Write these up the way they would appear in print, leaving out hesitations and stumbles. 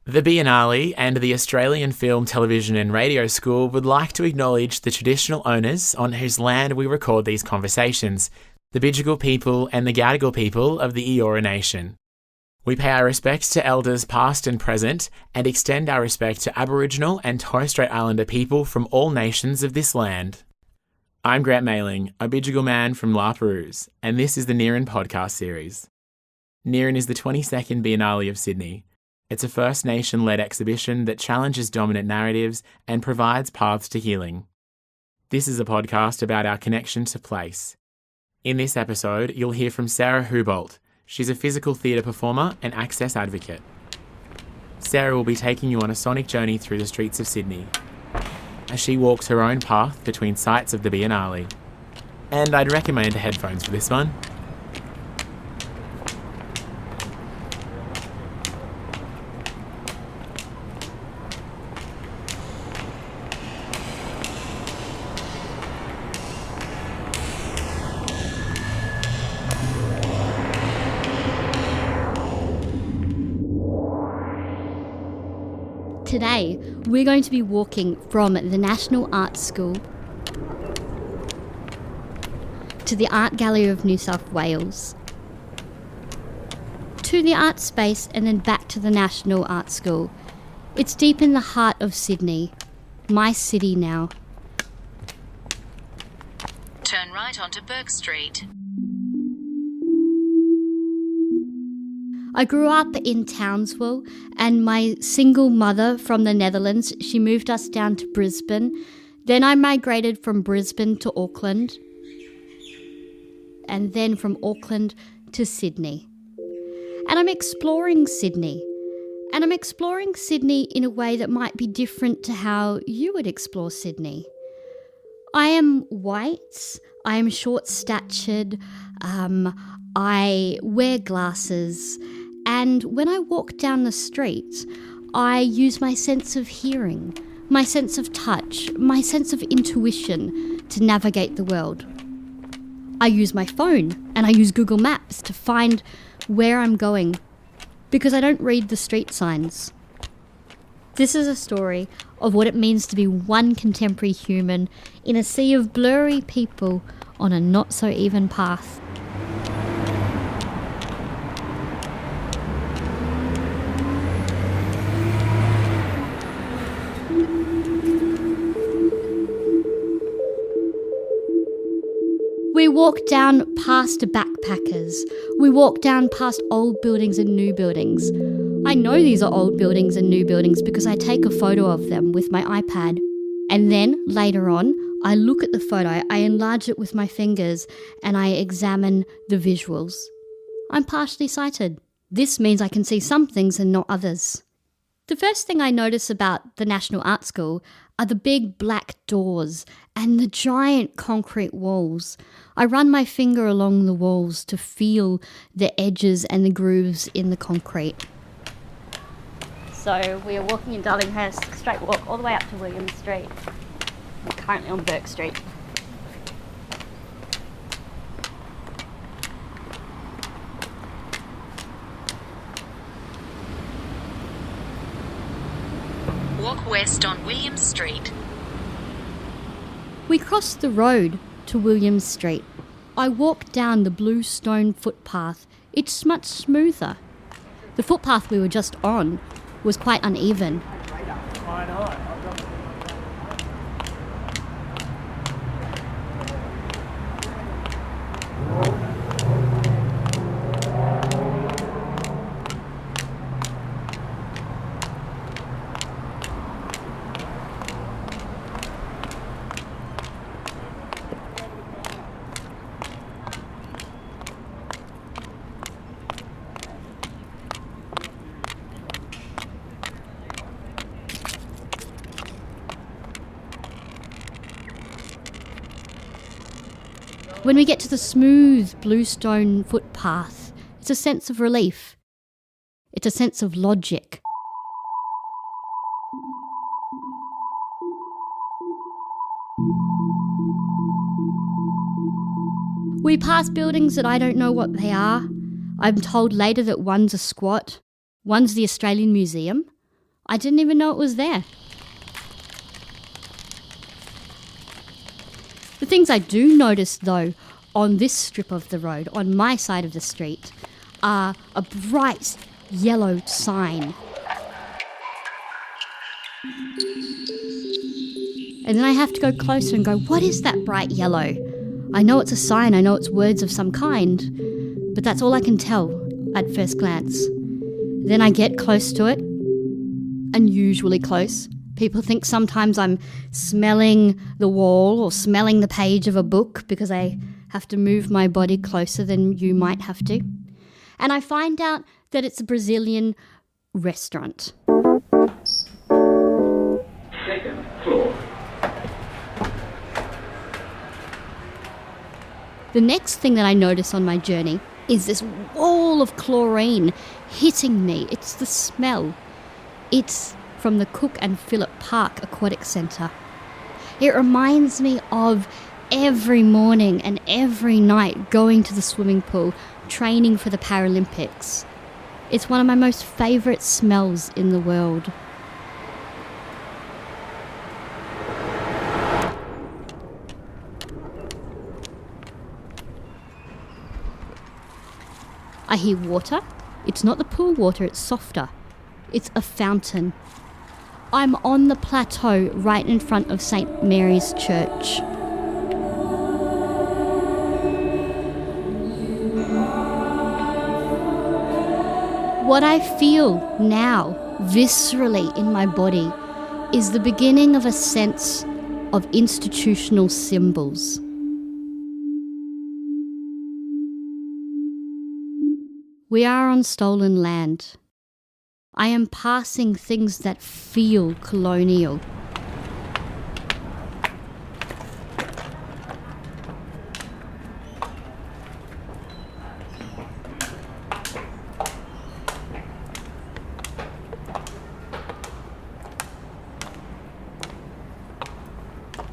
The Biennale and the Australian Film, Television and Radio School would like to acknowledge the traditional owners on whose land we record these conversations, the Bidjigal people and the Gadigal people of the Eora Nation. We pay our respects to elders past and present and extend our respect to Aboriginal and Torres Strait Islander people from all nations of this land. I'm Grant Mailing, a Bidjigal man from La Perouse, and this is the NIRIN podcast series. NIRIN is the 22nd Biennale of Sydney. It's a First Nation-led exhibition that challenges dominant narratives and provides paths to healing. This is a podcast about our connection to place. In this episode, you'll hear from Sarah Houbolt. She's a physical theatre performer and access advocate. Sarah will be taking you on a sonic journey through the streets of Sydney as she walks her own path between sites of the Biennale. And I'd recommend headphones for this one. Today, we're going to be walking from the National Arts School to the Art Gallery of New South Wales, to the Artspace and then back to the National Arts School. It's deep in the heart of Sydney, my city now. Turn right onto Bourke Street. I grew up in Townsville, and my single mother from the Netherlands, she moved us down to Brisbane. Then I migrated from Brisbane to Auckland, and then from Auckland to Sydney. And I'm exploring Sydney. And I'm exploring Sydney in a way that might be different to how you would explore Sydney. I am white, I am short-statured, I wear glasses, and when I walk down the street, I use my sense of hearing, my sense of touch, my sense of intuition to navigate the world. I use my phone and I use Google Maps to find where I'm going because I don't read the street signs. This is a story of what it means to be one contemporary human in a sea of blurry people on a not-so-even path. We walk down past backpackers. We walk down past old buildings and new buildings. I know these are old buildings and new buildings because I take a photo of them with my iPad. And then, later on, I look at the photo, I enlarge it with my fingers, and I examine the visuals. I'm partially sighted. This means I can see some things and not others. The first thing I notice about the National Art School are the big black doors and the giant concrete walls. I run my finger along the walls to feel the edges and the grooves in the concrete. So we are walking in Darlinghurst, straight walk all the way up to William Street. We're currently on Bourke Street. Walk west on William Street. We cross the road to William Street. I walk down the blue stone footpath. It's much smoother. The footpath we were just on was quite uneven. When we get to the smooth bluestone footpath, it's a sense of relief. It's a sense of logic. We pass buildings that I don't know what they are. I'm told later that one's a squat, one's the Australian Museum, I didn't even know it was there. The things I do notice, though, on this strip of the road, on my side of the street, are a bright yellow sign. And then I have to go closer and go, what is that bright yellow? I know it's a sign, I know it's words of some kind, but that's all I can tell at first glance. Then I get close to it, unusually close. People think sometimes I'm smelling the wall or smelling the page of a book because I have to move my body closer than you might have to. And I find out that it's a Brazilian restaurant. Second floor. The next thing that I notice on my journey is this wall of chlorine hitting me. It's the smell. It's from the Cook and Phillip Park Aquatic Centre. It reminds me of every morning and every night going to the swimming pool, training for the Paralympics. It's one of my most favourite smells in the world. I hear water. It's not the pool water, it's softer. It's a fountain. I'm on the plateau right in front of St. Mary's Church. What I feel now, viscerally in my body, is the beginning of a sense of institutional symbols. We are on stolen land. I am passing things that feel colonial.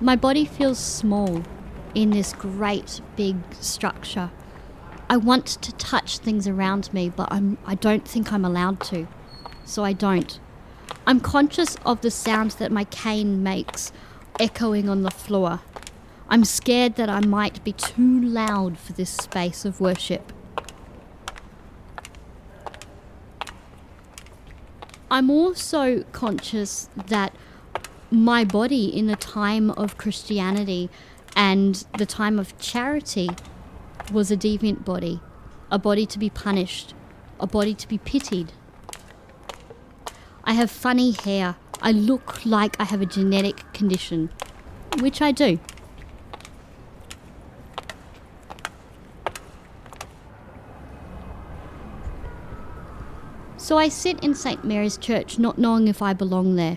My body feels small in this great big structure. I want to touch things around me, but I don't think I'm allowed to, so I don't. I'm conscious of the sounds that my cane makes echoing on the floor. I'm scared that I might be too loud for this space of worship. I'm also conscious that my body in the time of Christianity and the time of charity was a deviant body, a body to be punished, a body to be pitied. I have funny hair. I look like I have a genetic condition, which I do. So I sit in St. Mary's Church not knowing if I belong there.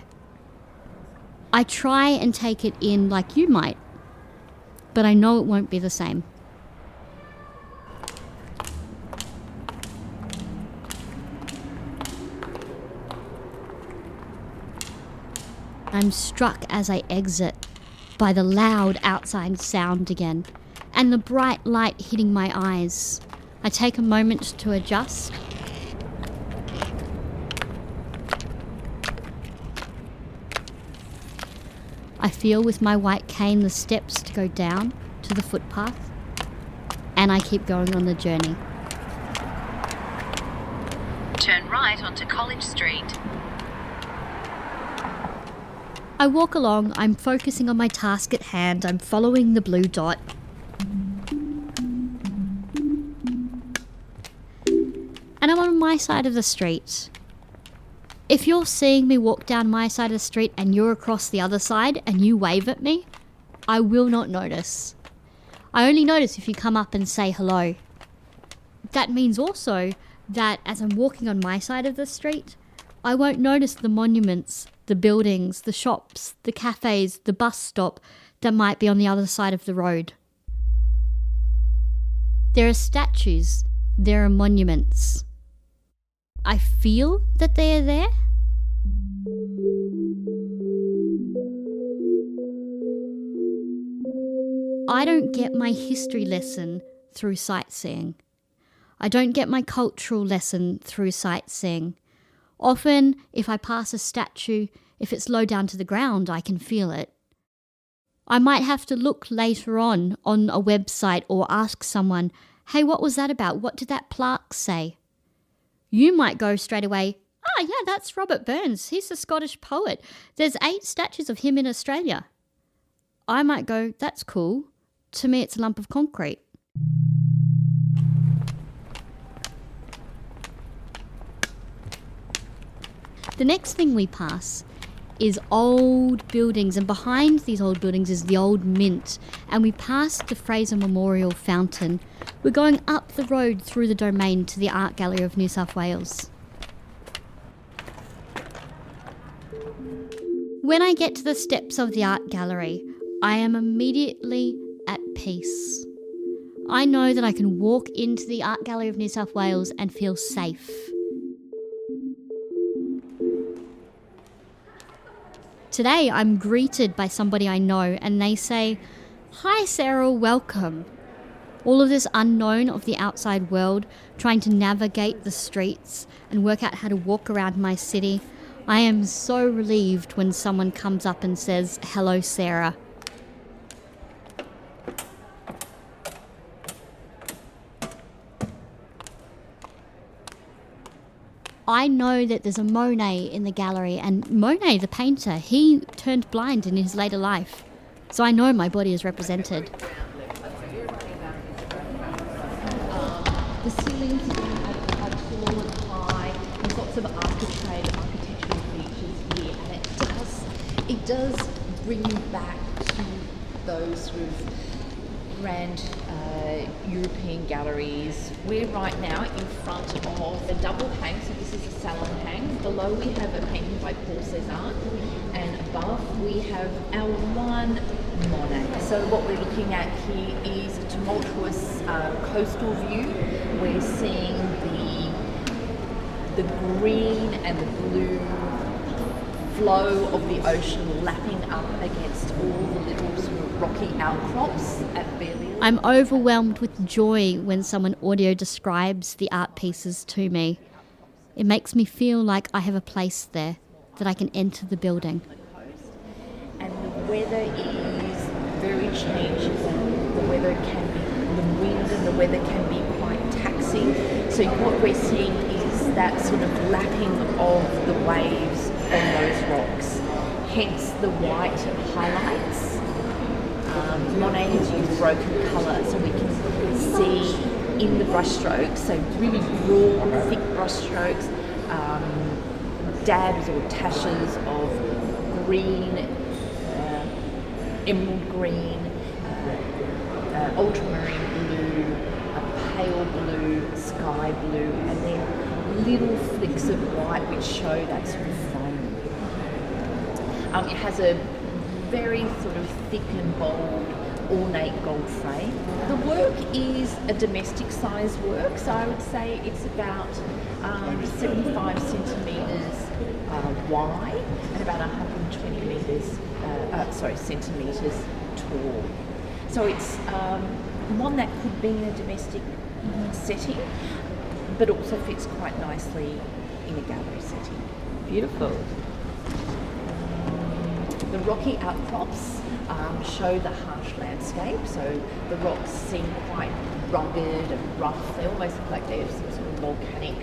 I try and take it in like you might, but I know it won't be the same. I'm struck as I exit by the loud outside sound again and the bright light hitting my eyes. I take a moment to adjust. I feel with my white cane the steps to go down to the footpath, and I keep going on the journey. Turn right onto College Street. I walk along, I'm focusing on my task at hand, I'm following the blue dot. And I'm on my side of the street. If you're seeing me walk down my side of the street and you're across the other side and you wave at me, I will not notice. I only notice if you come up and say hello. That means also that as I'm walking on my side of the street, I won't notice the monuments, the buildings, the shops, the cafes, the bus stop that might be on the other side of the road. There are statues, there are monuments. I feel that they are there. I don't get my history lesson through sightseeing. I don't get my cultural lesson through sightseeing. Often, if I pass a statue, if it's low down to the ground, I can feel it. I might have to look later on a website or ask someone, hey, what was that about? What did that plaque say? You might go straight away, yeah, that's Robert Burns. He's a Scottish poet. There's 8 statues of him in Australia. I might go, that's cool. To me, it's a lump of concrete. The next thing we pass is old buildings, and behind these old buildings is the old Mint, and we pass the Fraser Memorial Fountain. We're going up the road through the domain to the Art Gallery of New South Wales. When I get to the steps of the art gallery, I am immediately at peace. I know that I can walk into the Art Gallery of New South Wales and feel safe. Today I'm greeted by somebody I know and they say, "Hi Sarah, welcome." All of this unknown of the outside world, trying to navigate the streets and work out how to walk around my city. I am so relieved when someone comes up and says, "Hello Sarah." I know that there's a Monet in the gallery, and Monet, the painter, he turned blind in his later life. So I know my body is represented. The ceilings are tall and high. There's lots of architectural features here, and it does bring you back to those sort of grand European galleries. We're right now in front of a double hang, so this is a salon hang. Below we have a painting by Paul Cézanne, and above we have our one Monet. So what we're looking at here is a tumultuous coastal view. We're seeing the green and the blue flow of the ocean lapping up against all the little sort of rocky outcrops at Berlioz. I'm overwhelmed with joy when someone audio describes the art pieces to me. It makes me feel like I have a place there, that I can enter the building. And the weather is very changeable. The wind and the weather can be quite taxing. So what we're seeing is that sort of lapping of the waves on those rocks, hence the white highlights. Monet has used broken colour, so we can see in the brushstrokes, so really raw, thick brushstrokes, dabs or tashes of green, emerald green, ultramarine blue, pale blue, sky blue, and then little flicks of white which show that sort of foam. It has a very sort of thick and bold, ornate gold frame. The work is a domestic size work, so I would say it's about 75 centimetres wide and about 120 centimetres tall. So it's one that could be in a domestic setting, but also fits quite nicely in a gallery setting. Beautiful. The rocky outcrops show the harsh landscape, so the rocks seem quite rugged and rough. They almost look like they're sort of volcanic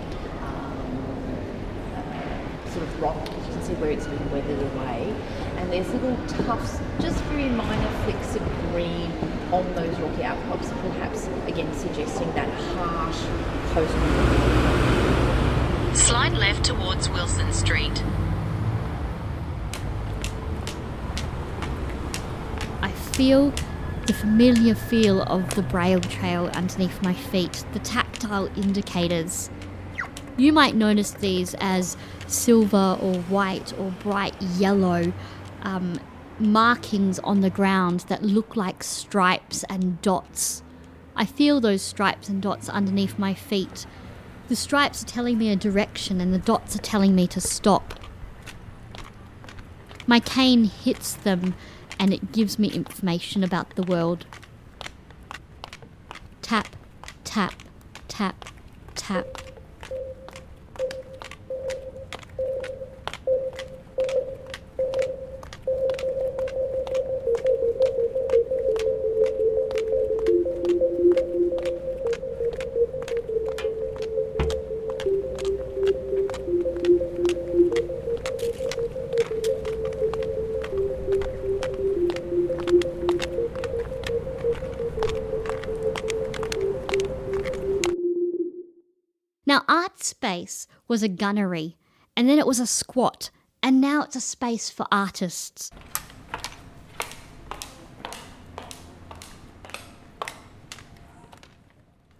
sort of rock. You can see where it's been weathered away. And there's little tufts, just very minor flicks of green on those rocky outcrops, perhaps again suggesting that harsh coastal. Slide left towards Wilson Street. I feel the familiar feel of the Braille trail underneath my feet, the tactile indicators. You might notice these as silver or white or bright yellow markings on the ground that look like stripes and dots. I feel those stripes and dots underneath my feet. The stripes are telling me a direction and the dots are telling me to stop. My cane hits them and it gives me information about the world. Tap, tap, tap, tap. Artspace was a gunnery, and then it was a squat, and now it's a space for artists.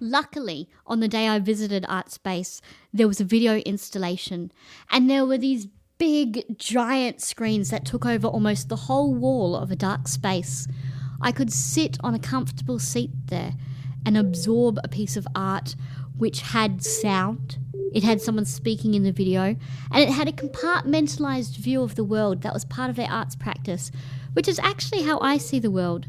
Luckily, on the day I visited Artspace, there was a video installation, and there were these big, giant screens that took over almost the whole wall of a dark space. I could sit on a comfortable seat there and absorb a piece of art which had sound. It had someone speaking in the video, and it had a compartmentalised view of the world that was part of their arts practice, which is actually how I see the world.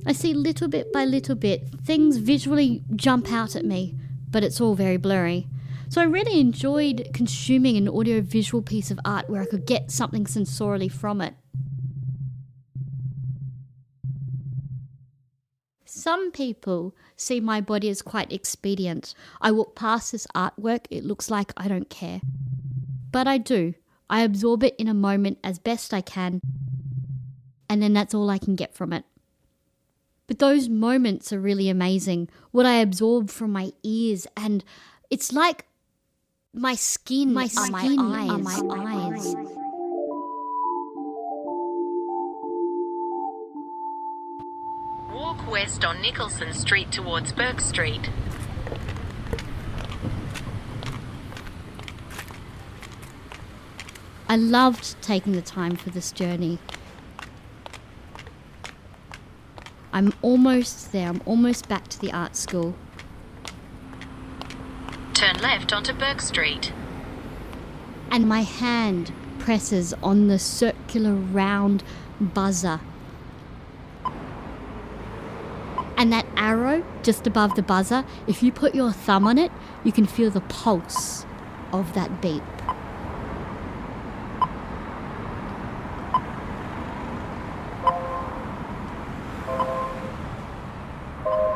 I see little bit by little bit, things visually jump out at me, but it's all very blurry. So I really enjoyed consuming an audio-visual piece of art where I could get something sensorially from it. Some people see my body as quite expedient. I walk past this artwork, it looks like I don't care. But I do. I absorb it in a moment as best I can, and then that's all I can get from it. But those moments are really amazing. What I absorb from my ears, and it's like my skin are my eyes. Walk west on Nicholson Street towards Burke Street. I loved taking the time for this journey. I'm almost there. I'm almost back to the art school. Turn left onto Burke Street. And my hand presses on the circular round buzzer. And that arrow just above the buzzer, if you put your thumb on it, you can feel the pulse of that beep.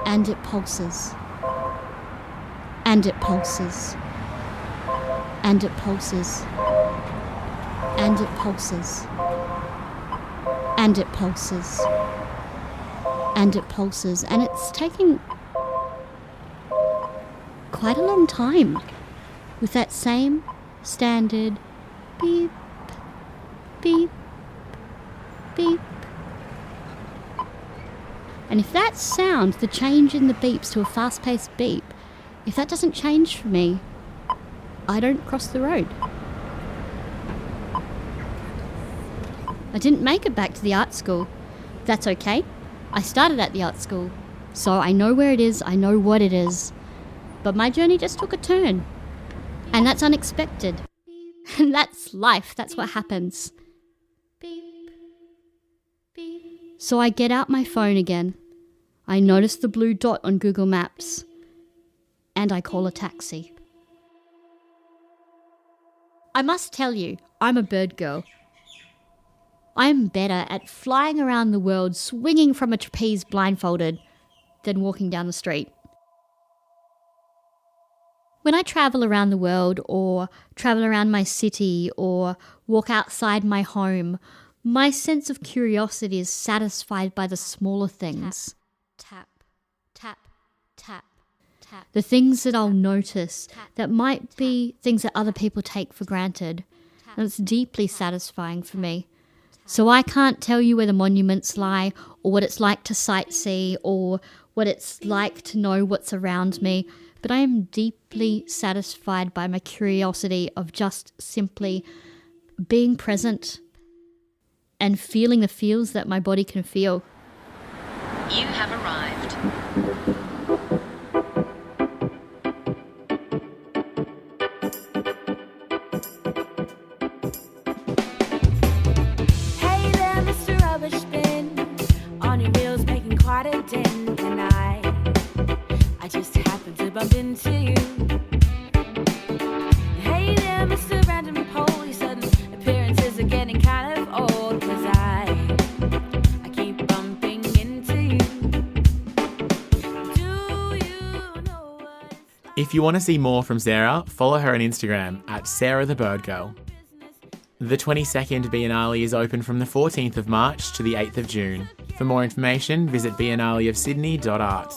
And it pulses. And it pulses. And it pulses. And it pulses. And it pulses. And it pulses. And it's taking quite a long time with that same standard beep, beep, beep. And if that sound, the change in the beeps to a fast-paced beep, if that doesn't change for me, I don't cross the road. I didn't make it back to the art school. That's okay. I started at the art school, so I know where it is, I know what it is. But my journey just took a turn. And that's unexpected. And that's life, that's what happens. So I get out my phone again. I notice the blue dot on Google Maps. And I call a taxi. I must tell you, I'm a bird girl. I am better at flying around the world, swinging from a trapeze blindfolded, than walking down the street. When I travel around the world, or travel around my city, or walk outside my home, my sense of curiosity is satisfied by the smaller things. Tap, tap, tap, tap. The things that I'll notice that might be things that other people take for granted. And it's deeply satisfying for me. So I can't tell you where the monuments lie, or what it's like to sightsee, or what it's like to know what's around me. But I am deeply satisfied by my curiosity of just simply being present and feeling the feels that my body can feel. You have arrived. Hey there, Mr. Rubbish Bin, on your wheels making quite a dent, and I just happened to bump into you. Hey there, Mr. Random Pole, your sudden appearances are getting kind of old, 'cause I keep bumping into you. Do you know what it's like? If you want to see more from Sarah, follow her on Instagram at Sarah the Bird Girl. The 22nd Biennale is open from the 14th of March to the 8th of June. For more information, visit biennaleofsydney.art.